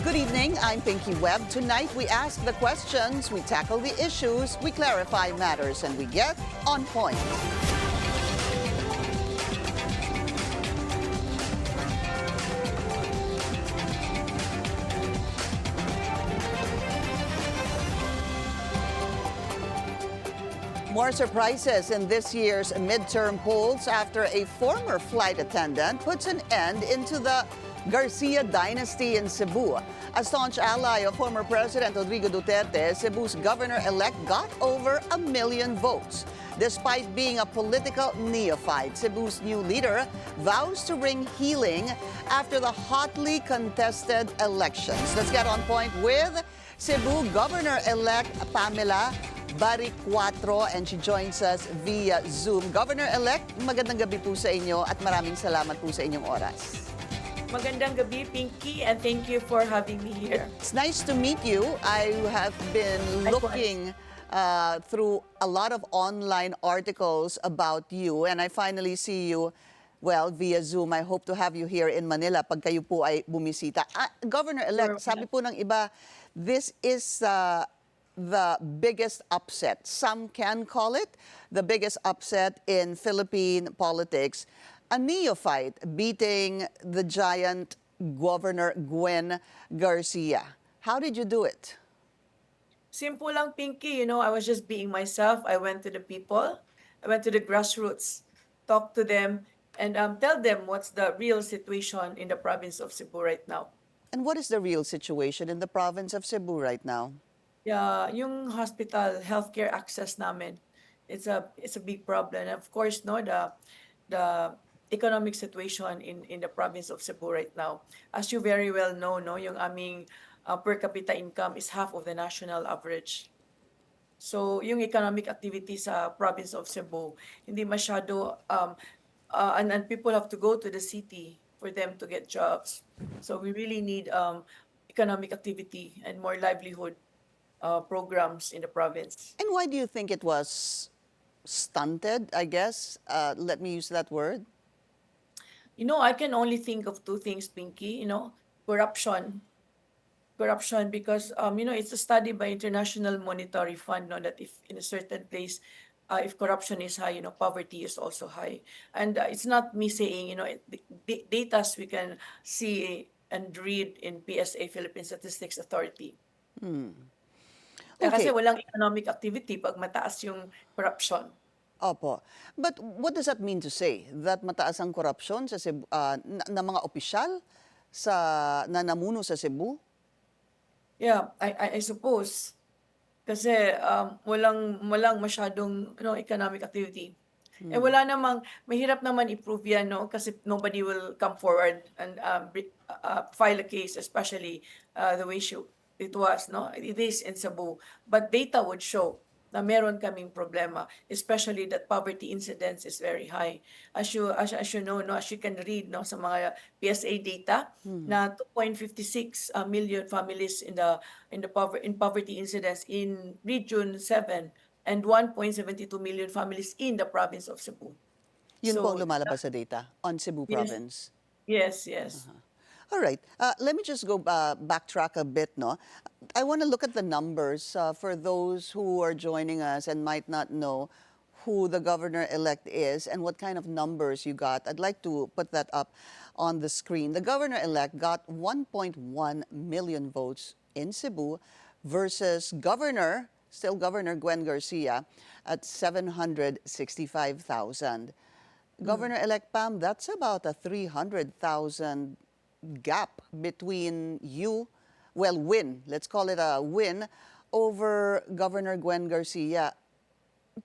Good evening, I'm Pinky Webb. Tonight we ask the questions, we tackle the issues, we clarify matters, and we get on point. More surprises in this year's midterm polls after a former flight attendant puts an end into the Garcia Dynasty in Cebu. A staunch ally of former President Rodrigo Duterte, Cebu's governor-elect got over 1 million votes. Despite being a political neophyte, Cebu's new leader vows to bring healing after the hotly contested elections. Let's get on point with Cebu Governor-elect Pamela Baricuatro, and she joins us via Zoom. Governor-elect, magandang gabi po sa inyo at maraming salamat po sa inyong oras. Magandang gabi, Pinky, and thank you for having me here. It's nice to meet you. I have been looking through a lot of online articles about you, and I finally see you, well, via Zoom. I hope to have you here in Manila pag kayo po ay bumisita. Governor-elect, sabi po ng iba, this is the biggest upset. Some can call it the biggest upset in Philippine politics. A neophyte beating the giant Governor Gwen Garcia. How did you do it? Simple lang, Pinky. You know, I was just being myself. I went to the people. I went to the grassroots, talked to them, and tell them what's the real situation in the province of Cebu right now. And what is the real situation in the province of Cebu right now? Yeah, yung hospital healthcare access namin, it's a big problem. And of course, no, the economic situation in the province of Cebu right now. As you very well know, no, yung aming per capita income is half of the national average. So, yung economic activity sa province of Cebu, hindi masyado, and people have to go to the city for them to get jobs. So, we really need economic activity and more livelihood programs in the province. And why do you think it was stunted, I guess? Let me use that word. You know, I can only think of two things, Pinky. You know, corruption. Corruption because, you know, it's a study by International Monetary Fund, no, that if in a certain place, if corruption is high, you know, poverty is also high. And it's not me saying, you know, the data we can see and read in PSA, Philippine Statistics Authority. Kasi walang economic activity pag mataas yung corruption. Opo. But what does that mean to say? That mataas ang korupsyon sa Cebu, na mga opisyal na namuno sa Cebu? Yeah, I suppose. Kasi walang masyadong economic activity. Eh wala namang, mahirap naman i-prove yan, no? Kasi nobody will come forward and file a case, especially the way it was, no? It is in Cebu. But data would show na meron kaming problema, especially that poverty incidence is very high. As you know, no, as you can read, no, sa mga PSA data, na 2.56 million families in poverty incidence in Region 7 and 1.72 million families in the province of Cebu. Yun po ang lumalabas sa data on Cebu province. Yes. All right. Let me just go backtrack a bit, no? I want to look at the numbers for those who are joining us and might not know who the governor-elect is and what kind of numbers you got. I'd like to put that up on the screen. The governor-elect got 1.1 million votes in Cebu versus still Governor Gwen Garcia at 765,000. Governor-elect Pam, that's about a 300,000 gap between you, let's call it a win, over Governor Gwen Garcia.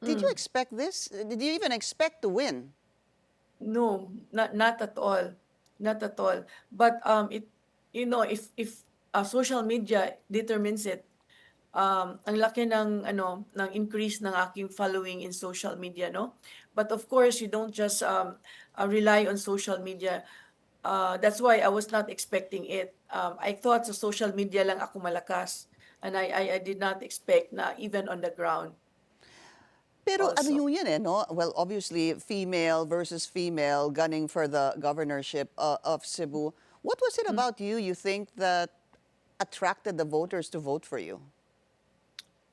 Did you expect this? Did you even expect to win? No, not at all. Not at all. But if social media determines it, ang laki ng increase ng aking following in social media, no? But of course, you don't just rely on social media. That's why I was not expecting it. I thought sa social media lang ako malakas, and I did not expect na even on the ground. Pero Also. ano yun no? Well, obviously, female versus female gunning for the governorship of Cebu. What was it about you think that attracted the voters to vote for you?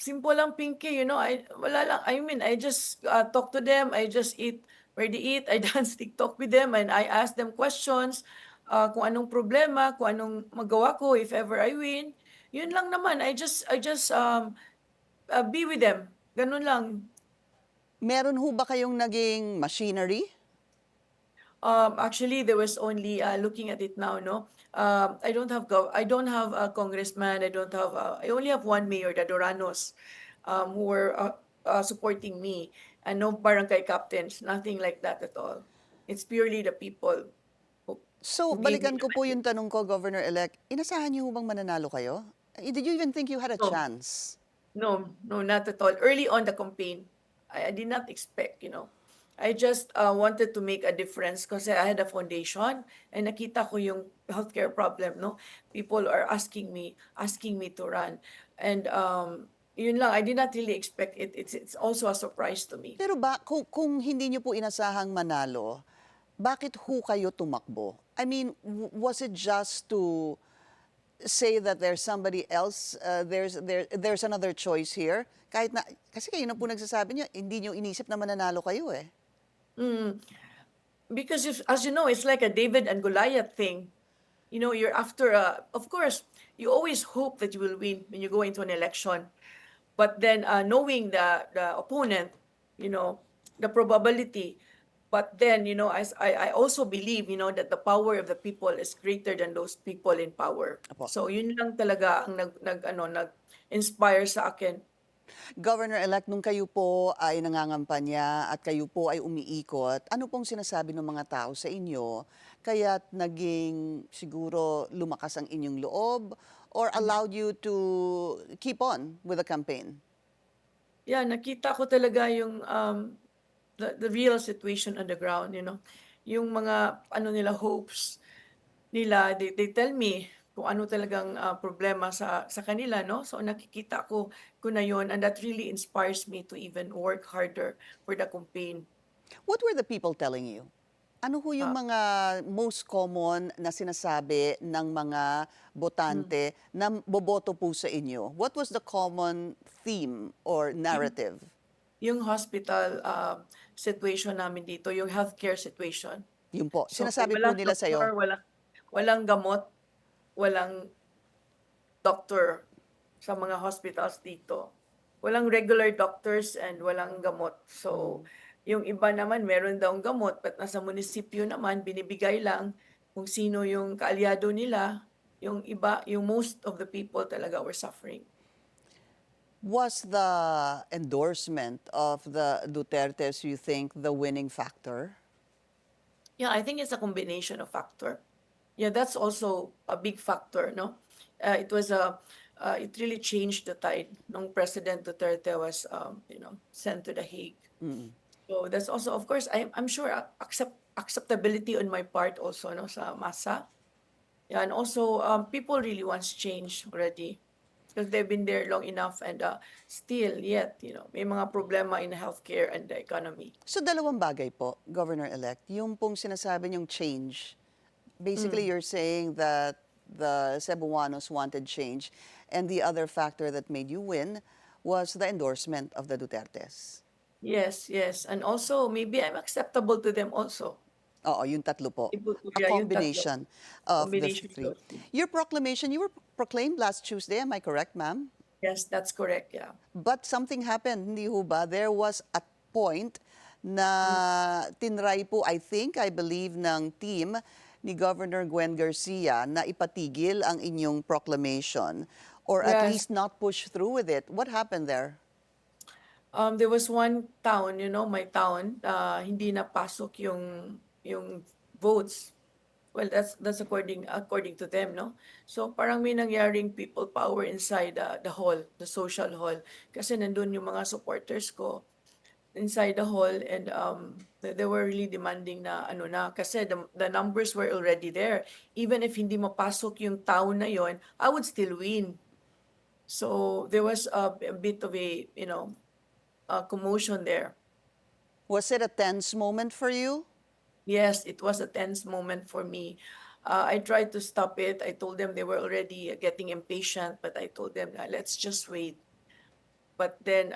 Simple lang, Pinky, wala lang. I mean, I just talk to them. I just eat where they eat. I dance TikTok with them and I ask them questions. Kung anong problema, kung anong magawa ko if ever I win. Yun lang naman. I just be with them. Ganun lang. Meron ho ba kayong naging machinery? Actually, there was only looking at it now, no. I don't have a congressman. I only have one mayor, the Doranos, who were supporting me, and no barangay captains, nothing like that at all. It's purely the people So, who gave me balikan the ko po mandate. yung tanong ko, Governor-elect. Inasahan niyo ho bang mananalo kayo? Did you even think you had a No, chance? no, no, not at all. Early on the campaign, I did not expect, I just wanted to make a difference kasi I had a foundation and nakita ko yung healthcare problem, no? People are asking me to run. And yun lang, I did not really expect it. It's also a surprise to me. Pero kung hindi niyo po inasahang manalo, bakit ho kayo tumakbo? I mean, was it just to say that there's somebody else, there's another choice here? Kahit na, kasi kayo na po nagsasabi niyo, hindi niyo inisip na mananalo kayo eh. Mm. Because as you know, it's like a David and Goliath thing. You're after of course, you always hope that you will win when you go into an election. But then knowing the opponent, the probability. But then, I also believe, that the power of the people is greater than those people in power. Apo. So yun lang talaga ang nag-inspire sa akin. Governor-elect, nung kayo po ay nangangampanya at kayo po ay umiikot, ano pong sinasabi ng mga tao sa inyo kaya't naging siguro lumakas ang inyong loob or allowed you to keep on with the campaign? Yeah, nakita ko talaga yung the real situation on the ground, Yung mga nila hopes nila, they tell me kung ano talagang problema sa kanila, no? So nakikita ko na yon, and that really inspires me to even work harder for the campaign. What were the people telling you? Ano ho yung Uh, mga most common na sinasabi ng mga mm, botante na boboto po sa inyo? What was the common theme or yung, narrative? yung hospital situation namin dito, yung healthcare situation. Yun po, So sinasabi po walang nila sa'yo. doktor, walang gamot, walang doctor sa mga hospitals dito. Walang regular doctors and walang gamot. So, yung iba naman meron daw gamot but nasa munisipyo naman binibigay lang kung sino yung kaalyado nila. Yung iba, yung most of the people talaga were suffering. Was the endorsement of the Dutertes, you think, the winning factor? Yeah, I think it's a combination of factor. Yeah, that's also a big factor, no? It really changed the tide nung President Duterte was, sent to The Hague. So that's also, of course, I'm sure acceptability on my part also, no, sa masa. Yeah, and also people really wants change already because they've been there long enough and still yet, may mga problema in healthcare and the economy. So dalawang bagay po, Governor-elect. Yung pong sinasabi niyong change, basically Mm. you're saying that the Cebuanos wanted change and the other factor that made you win was the endorsement of the Dutertes. Yes, yes. And also, maybe I'm acceptable to them also. Oo, yung tatlo po. A Yeah, yung tatlo. combination of the Combination of three. those two. Your proclamation, you were proclaimed last Tuesday, am I correct, ma'am? Yes, that's correct, yeah. But something happened, hindi ho ba? There was a point Mm. na tinry po, I believe, ng team ni Governor Gwen Garcia na ipatigil ang inyong proclamation or at Yes. least not push through with it. What happened there? There was one town, my town, hindi napasok yung votes. Well, that's according to them, no? So parang may nangyaring people power inside the hall, the social hall. Kasi nandun yung mga supporters ko inside the hall, and they were really demanding na kasi the numbers were already there. Even if hindi mapasok yung town na yon, I would still win. So there was a bit of a commotion there. Was it a tense moment for you? Yes, it was a tense moment for me. I tried to stop it. I told them they were already getting impatient, but I told them na let's just wait. But then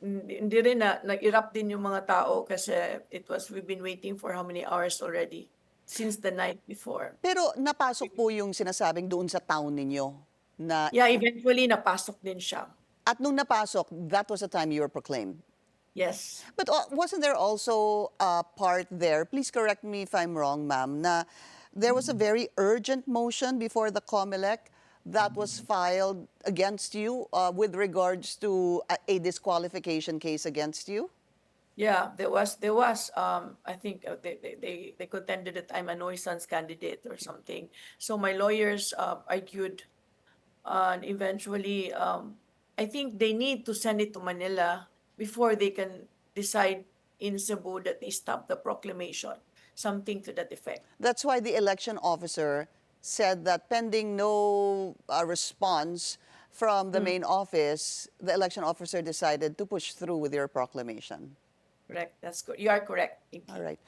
hindi rin nag-erupt din yung mga tao kasi we've been waiting for how many hours already since the night before. Pero napasok po yung sinasabing doon sa town ninyo na Yeah, eventually napasok din siya. at nung napasok, that was the time you were proclaimed. Yes. But wasn't there also a part there, please correct me if I'm wrong, ma'am, na there was a very urgent motion before the COMELEC that was filed against you with regards to a disqualification case against you? Yeah, there was I think they contended that I'm a nuisance candidate or something. So my lawyers argued, and eventually I think they need to send it to Manila before they can decide in Cebu that they stop the proclamation, something to that effect. That's why the election officer said that pending no response from the main office, the election officer decided to push through with your proclamation. Correct. That's good. You are correct. Thank All you. right.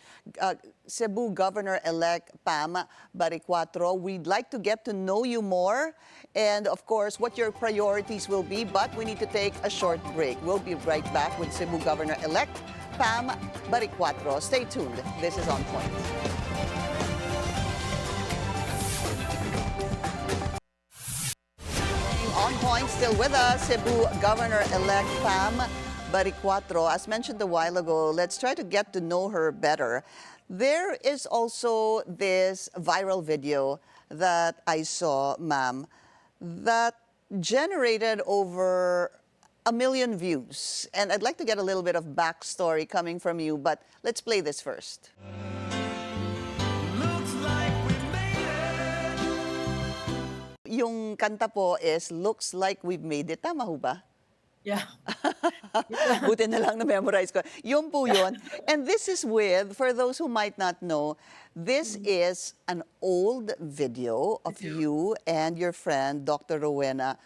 Cebu Governor-elect Pam Baricuatro, we'd like to get to know you more and, of course, what your priorities will be, but we need to take a short break. We'll be right back with Cebu Governor-elect Pam Baricuatro. Stay tuned. This is On Point. On Point, still with us, Cebu Governor-elect Pam Baricuatro. As mentioned a while ago, let's try to get to know her better. There is also this viral video that I saw, ma'am, that generated over 1 million views. And I'd like to get a little bit of backstory coming from you, but let's play this first. Yung kanta po is Looks Like We've Made It. Tama ho ba? Yeah. Buti na lang na-memorize ko. Yun po yun. And this is with, for those who might not know, this is an old video of you and your friend, Dr. Rowena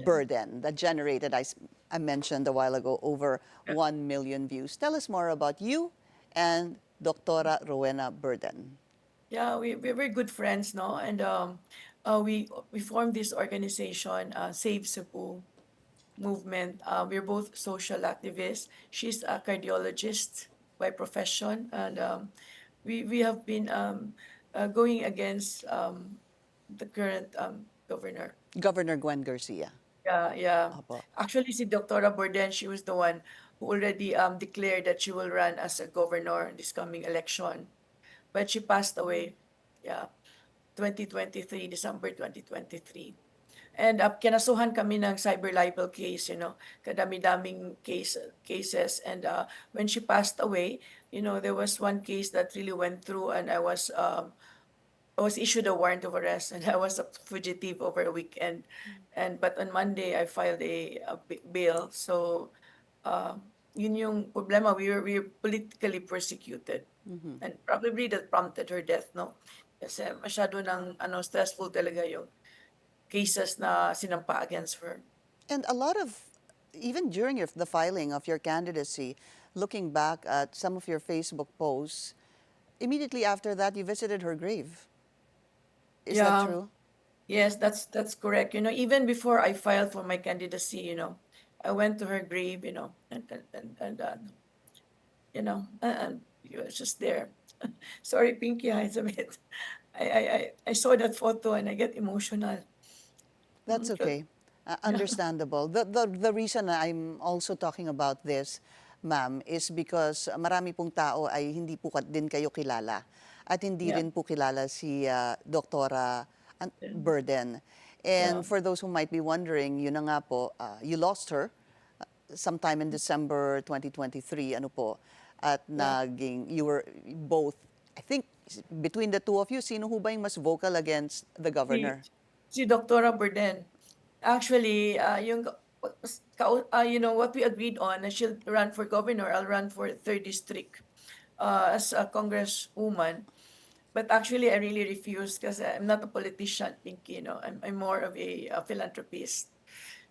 Burden, that generated, I mentioned a while ago, over 1 million views. Tell us more about you and Dr. Rowena Burden. Yeah, we're good friends, no? And we formed this organization, Save Cebu movement. We're both social activists. She's a cardiologist by profession, and we have been going against the current governor. Governor Gwen Garcia. Yeah, yeah. Apo. Actually, si Dr. Borden, she was the one who already declared that she will run as a governor in this coming election. But she passed away, yeah, 2023, December 2023. And kinasuhan kami ng cyber libel case, kadami-daming cases. And when she passed away, there was one case that really went through, and I was issued a warrant of arrest, and I was a fugitive over a weekend. But on Monday, I filed a bail. So yun yung problema. We were politically persecuted. And probably that prompted her death, no? Kasi masyado ng stressful talaga yung cases na sinampa against her. And a lot of, even during the filing of your candidacy, looking back at some of your Facebook posts, immediately after that, you visited her grave. Is that true? Yes, that's correct. Even before I filed for my candidacy, I went to her grave, and he was just there. Sorry, Pinky, it's a bit. I saw that photo and I get emotional. That's okay. Understandable. The reason I'm also talking about this, ma'am, is because marami pong tao ay hindi po din kayo kilala at hindi rin po kilala si Doktora Burden. And for those who might be wondering, yun na nga po, you lost her sometime in December 2023, at you were both, I think, between the two of you, sino ho ba yung mas vocal against the governor? Si Dr. Burden. Actually, what we agreed on, na she'll run for governor, I'll run for 3rd district as a congresswoman. But actually, I really refused because I'm not a politician, Pinky, I'm more of a philanthropist.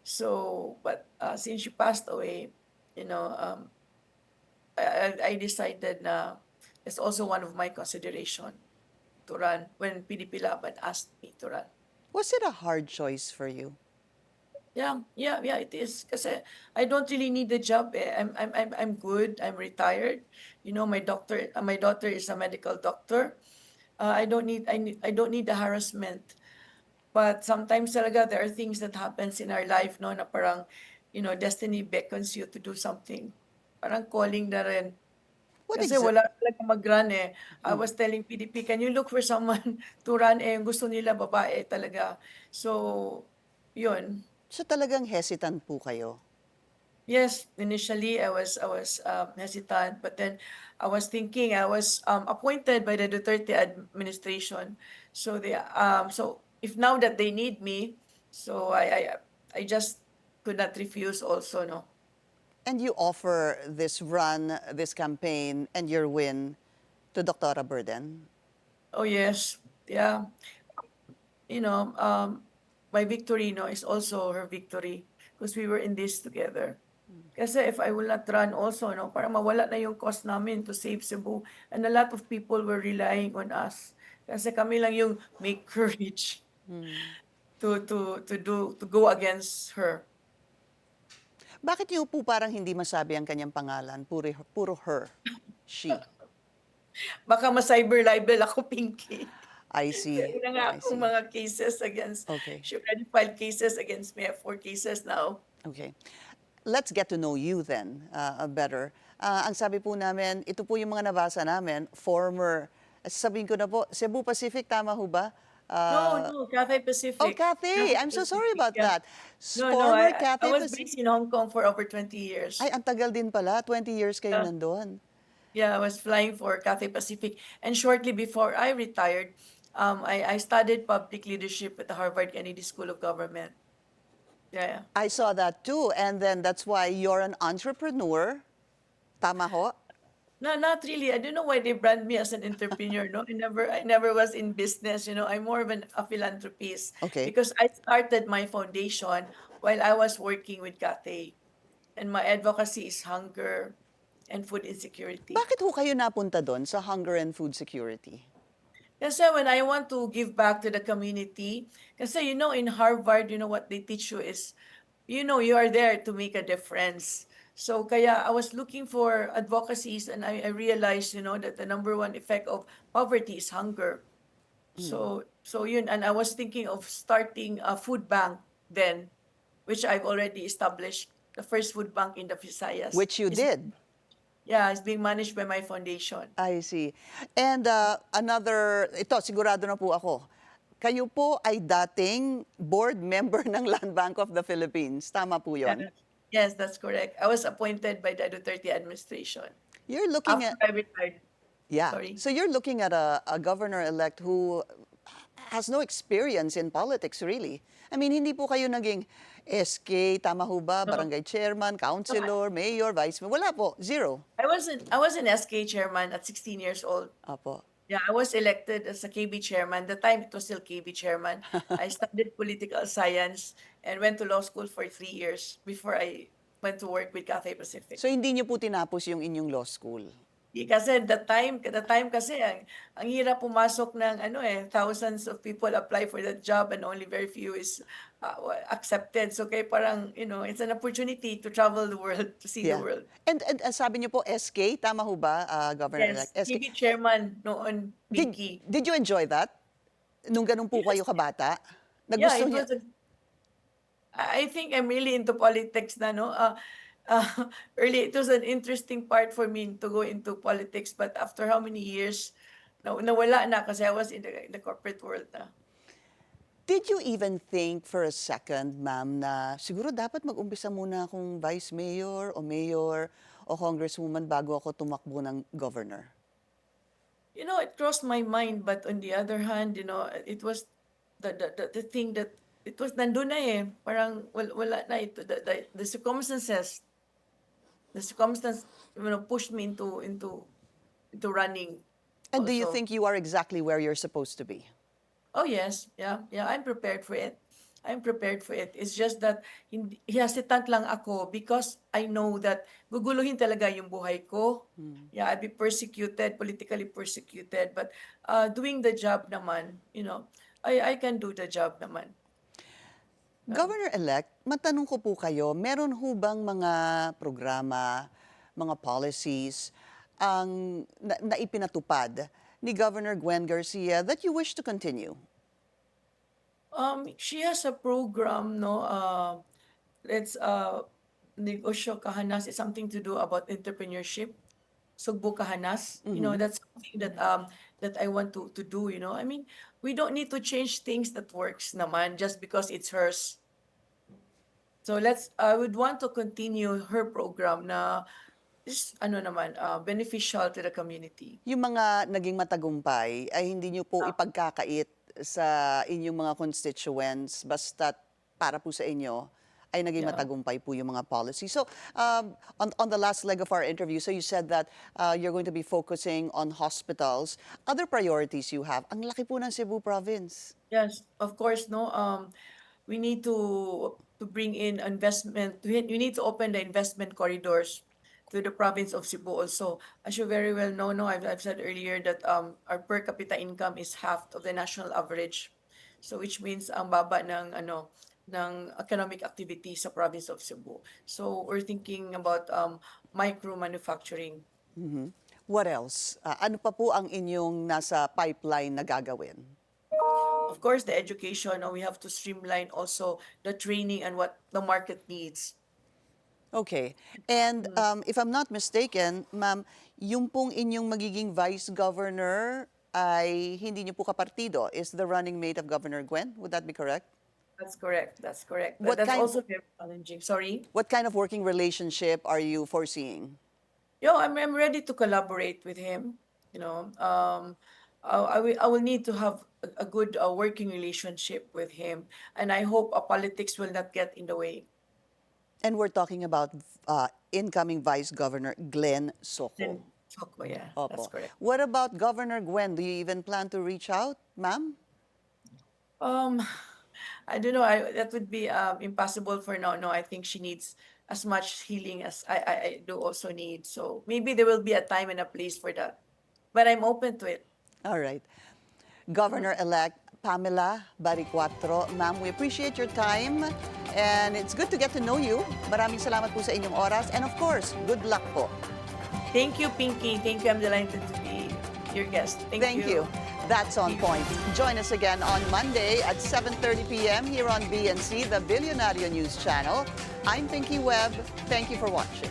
So, but since she passed away, I decided na it's also one of my consideration to run when PDP Laban asked me to run. Was it a hard choice for you? Yeah, it is. Kasi I don't really need the job. I'm good. I'm retired. You know, my daughter is a medical doctor. I don't need the harassment. But sometimes talaga there are things that happens in our life, no, na parang, you know, destiny beckons you to do something. Parang calling na rin. What Kasi exa- wala talaga mag-run eh. I was telling PDP, can you look for someone to run eh? Yung gusto nila babae talaga. So, yun. So talagang hesitant po kayo? Yes, initially I was hesitant, but then I was thinking I was appointed by the Duterte administration. So if now that they need me, so I just could not refuse also, no. And you offer this run, this campaign, and your win to Dr. Burden? Oh yes, yeah. You know, my victory, no, is also her victory because we were in this together. Kasi if I will not run also, no, para mawala na yung cost namin to save Cebu. And a lot of people were relying on us. Kasi kami lang yung make courage to go against her. Bakit niyo po parang hindi masabi ang kanyang pangalan? Puro her, she. Baka ma-cyber libel ako, Pinky. I see, Meron na nga I akong see. mga cases against, Okay, she already filed cases against me. I have 4 cases now. okay. Let's get to know you then better. Ang sabi po namin, ito po yung mga nabasa namin, former, sabihin ko na po, Cebu Pacific, tama ho ba? No, Cathay Oh, Pacific. Cathay, Cathay I'm so sorry Pacific, about yeah. that. No, Former I Cathay was Pacific. based in Hong Kong for over 20 Ay, years. ang tagal din pala, 20 years kayo Yeah. nandun. Yeah, I was flying for Cathay Pacific. And shortly before I retired, I studied public leadership at the Harvard Kennedy School of Government. Yeah. I saw that too, and then that's why you're an entrepreneur. Tama ho? No, not really. I don't know why they brand me as an entrepreneur. No, I never was in business. You know, I'm more of a philanthropist Okay. because I started my foundation while I was working with Cathay, and my advocacy is hunger and food insecurity. Bakit ho kayo napunta doon sa hunger and food security? Kasi when I want to give back to the community, kasi you know in Harvard, you know what they teach you is, you know, you are there to make a difference. So kaya I was looking for advocacies and I realized, you know, that the number one effect of poverty is hunger. So yun, and I was thinking of starting a food bank then, which I've already established. The first food bank in the Visayas. Which you Is, did. yeah, it's being managed by my foundation. I see. And ito, sigurado na po ako. Kayo po ay dating board member ng Land Bank of the Philippines. Tama po yon? Yeah. Yes, that's correct. I was appointed by the Duterte administration You're looking after at, I retired. yeah. Sorry. So you're looking at a governor-elect who has no experience in politics, really. I mean, hindi po kayo naging SK, tama ho ba? No, Barangay chairman, no, councilor, mayor, vice mayor. Wala po, zero. I was an SK chairman at 16 years old. Apo. Yeah, I was elected as a KB chairman. The time it was still KB chairman. I studied political science and went to law school for 3 years before I went to work with Cathay Pacific. So hindi niyo po tinapos yung inyong law school? Kasi the time kasi ang hirap pumasok ng ano thousands of people apply for that job and only very few is accepted. So kaya parang, you know, it's an opportunity to travel the world, to see the Yeah. world. And sabi niyo po, SK, tama ho ba, Governor-elect? Yes, SK. TV chairman noon, Pinky. Did you enjoy that? Nung ganun po kayo Yes. kabata? Yeah, Nagusto it niyo? was I think I'm really into politics na, no? Early, it was an interesting part for me to go into politics, but after how many years, nawala na kasi I was in the corporate world na. Did you even think for a second, ma'am, na siguro dapat mag-umpisa muna akong vice mayor o congresswoman bago ako tumakbo ng governor? You know, it crossed my mind, but on the other hand, you know, it was the thing that it was nandun na eh. Parang wala na ito. The circumstances, you know, pushed me into running And do you also. think you are exactly where you're supposed to be? Oh yes, yeah, I'm prepared for it. I'm prepared for it. It's just that hesitant lang ako because I know that guguluhin talaga yung buhay ko. Yeah, I'd be persecuted, politically persecuted. But doing the job naman, I can do the job naman. Governor-elect, matanong ko po kayo, meron ho bang mga programa, mga policies ang na ipinatupad ni Governor Gwen Garcia that you wish to continue? She has a program, no? Let's negosyo kahanas is something to do about entrepreneurship. Sugbo kahanas, that's something that I want to do. I mean, we don't need to change things that works naman just because it's hers. So I would want to continue her program na is beneficial to the community. Yung mga naging matagumpay ay hindi niyo po ipagkakait sa inyong mga constituents basta para po sa inyo ay naging Yeah. matagumpay po yung mga policy. So, on the last leg of our interview, so you said that you're going to be focusing on hospitals. Other priorities you have, ang laki po ng Cebu province. Yes, of course, no. We need to bring in investment. We need to open the investment corridors to the province of Cebu also. As you very well know, no, I've said earlier that our per capita income is half of the national average. So which means ang baba ng economic activity sa province of Cebu. So we're thinking about micro manufacturing. What else? Ano pa po ang inyong nasa pipeline na gagawin? Of course, the education, we have to streamline also the training and what the market needs. Okay. And if I'm not mistaken, ma'am, yung pong inyong magiging vice governor ay hindi niyo po kapartido, is the running mate of Governor Gwen? Would that be correct? That's correct. That's correct. What That's kind- also very challenging. Sorry. What kind of working relationship are you foreseeing? I'm ready to collaborate with him. I will need to have a good working relationship with him, and I hope politics will not get in the way. And we're talking about incoming Vice Governor Glenn Soco. Then, Soko, yeah, Opo. that's correct. What about Governor Gwen? Do you even plan to reach out, ma'am? I don't know. That would be impossible for now. No, I think she needs as much healing as I do also need. So maybe there will be a time and a place for that. But I'm open to it. All right. Governor-elect Pamela Baricuatro, ma'am, we appreciate your time and it's good to get to know you. Maraming salamat po sa inyong oras and of course, good luck po. Thank you, Pinky. Thank you. I'm delighted to be your guest. Thank you. That's On Point. Join us again on Monday at 7:30 p.m. here on BNC, the Billionario News Channel. I'm Pinky Webb. Thank you for watching.